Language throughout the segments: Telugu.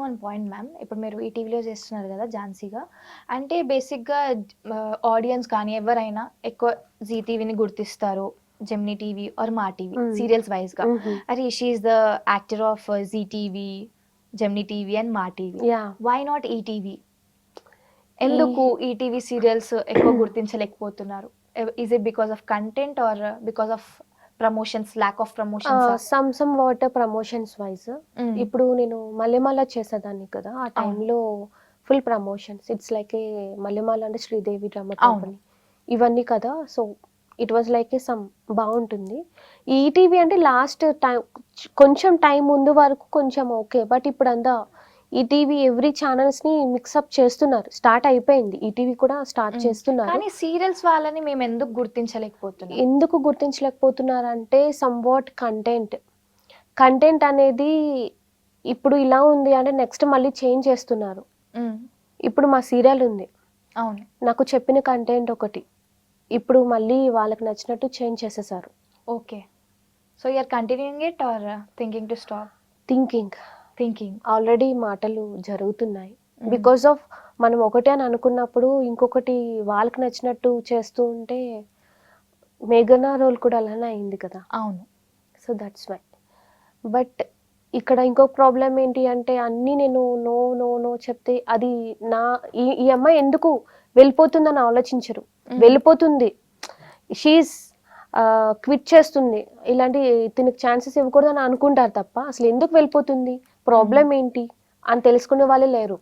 One point ma'am. ఇప్పుడు మీరు ఈటీవీలో చేస్తున్నారు కదా ఝాన్సీగా. అంటే బేసిక్‌గా ఆడియన్స్ కానీ ఎవరైనా ఎక్కువ జీ టీవీని గుర్తిస్తారు. Gemini TV or Maa TV hmm. Serials వైస్‌గా. హుహు. అరే she is the actor of Zee TV, Gemini TV and Maa TV. Yeah! Why not ETV? ఈ ఎందుకు ఈటీవీ సీరియల్స్ ఎక్కువ గుర్తించలేకపోతున్నారు? Is it because of content or because of promotions, lack of ప్రమోషన్సా? Somewhat promotions wise hmm. ఇప్పుడు నేను మల్లెమాల చేసేదాన్ని కదా! ఆ అవును. టైంలో full promotions. It's like a Mallemala అంటే శ్రీదేవి డ్రామా అవును. కంపెనీ. ఇవన్నీ కదా! So, it was like A some బావుంటుంది. ఈటీవీ అంటే లాస్ట్ టైం కొంచెం టైం ముందు వరకు కొంచెం ఓకే. బట్ ఇప్పుడంతా ఈటీవీ ఎవ్రీ ఛానల్స్‌ని మిక్సప్ చేస్తున్నారు. స్టార్ట్ అయిపోయింది. ఈటీవీ కూడా స్టార్ట్ హ్మ్. చేస్తున్నారు. కానీ సీరియల్స్ వాళ్ళని మేమెందుకు గుర్తించలేకపోతున్నాం? ఎందుకు గుర్తించలేకపోతున్నారంటే సమ్‌వాట్ కంటెంట్. కంటెంట్ అనేది ఇప్పుడు ఇలా ఉంది అంటే నెక్స్ట్ మళ్ళీ చేంజ్ చేస్తున్నారు. హ్మ్. ఇప్పుడు మా సీరియల్ ఉంది. అవును. నాకు చెప్పిన కంటెంట్ ఒకటి. ఇప్పుడు మళ్ళీ వాళ్ళకి నచ్చినట్టు చేంజ్ చేసేసారు. Okay. So you are continuing it or thinking to stop? Thinking. Thinking. Already మాటలు జరుగుతున్నాయి. హ్మ్. బికాస్ ఆఫ్ మనం ఒకటే అని అనుకున్నప్పుడు ఇంకొకటి వాళ్ళకి నచ్చినట్టు చేస్తూ ఉంటే మేఘనా రోల్ కూడా అలానే అయింది కదా! అవును. So that's why. బట్ ఇక్కడ ఇంకో ప్రాబ్లమ్ ఏంటి అంటే అన్నీ నేను నో, నో, నో చెప్తే అది నా ఈ ఈ అమ్మాయి ఎందుకు వెళ్ళిపోతుందని ఆలోచించరు. హ్మ్. వెళ్ళిపోతుంది. షీ ఈస్ క్విట్ చేస్తుంది. ఇలాంటి తినకి ఛాన్సెస్ ఇవ్వకూడదని అనుకుంటారు తప్ప అసలు ఎందుకు వెళ్ళిపోతుంది? ప్రాబ్లమ్ ఏంటి? అని తెలుసుకునే వాళ్ళే లేరు.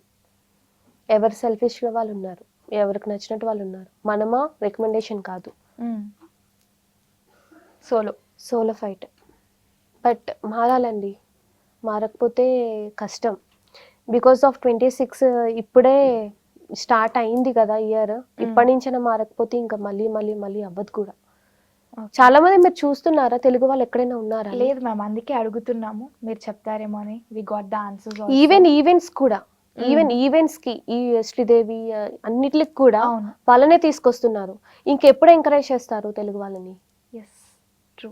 ఎవరు సెల్ఫిష్‌గా వాళ్ళున్నారు. ఎవరికి నచ్చినట్టు వాళ్ళున్నారు. మనమా రికమెండేషన్ కాదు. హ్మ్. సోలో. Solo fight. బట్ మారాలండి. మారకపోతే కష్టం. బికాస్ ఆఫ్ 26 ఇప్పుడే స్టార్ట్ అయింది కదా ఇయర్. హ్మ్. ఇప్పటి నుంచైనా మారకపోతే ఇంకా మళ్ళీ అవ్వదు కూడా. ఓకే. చాలా మంది మీరు చూస్తున్నారా? తెలుగు వాళ్ళు ఎక్కడైనా ఉన్నారా? లేదు మ్యామ్. అందుకే అడుగుతున్నాము. మీరు చెప్తారేమో అని. We got the answers also. Even events కూడా. హ్మ్. ఈవెన్ ఈవెంట్స్‌కి ఈ శ్రీదేవి అన్నిట్లికి కూడా అవును. వాళ్ళనే తీసుకొస్తున్నారు. ఇంకెప్పుడు ఎంకరేజ్ చేస్తారు తెలుగు వాళ్ళని? యెస్. ట్రూ.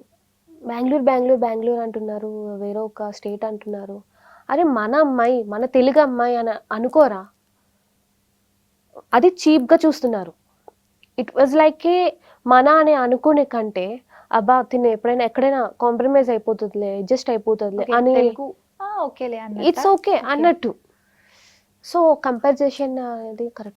బెంగుళూరు అంటున్నారు. వేరే ఒక స్టేట్ అంటున్నారు. అరే మన అమ్మాయి, మన తెలుగు అమ్మాయి అని అనుకోరా? అది చీప్‌గా చూస్తున్నారు. ఇట్ వాజ్ లైక్ ఏ మన అని అనుకునే కంటే, అబ్బా! తిను ఎప్పుడైనా ఎక్కడైనా కాంప్రమైజ్ అయిపోతదిలే, అడ్జస్ట్ అయిపోతదిలే ఓకే. అని తెలుగు ఓకేలే అన్నట్టా? It's okay okay. అన్నట్టు. సో, కంపారిజేషన్ అనేది కరెక్ట్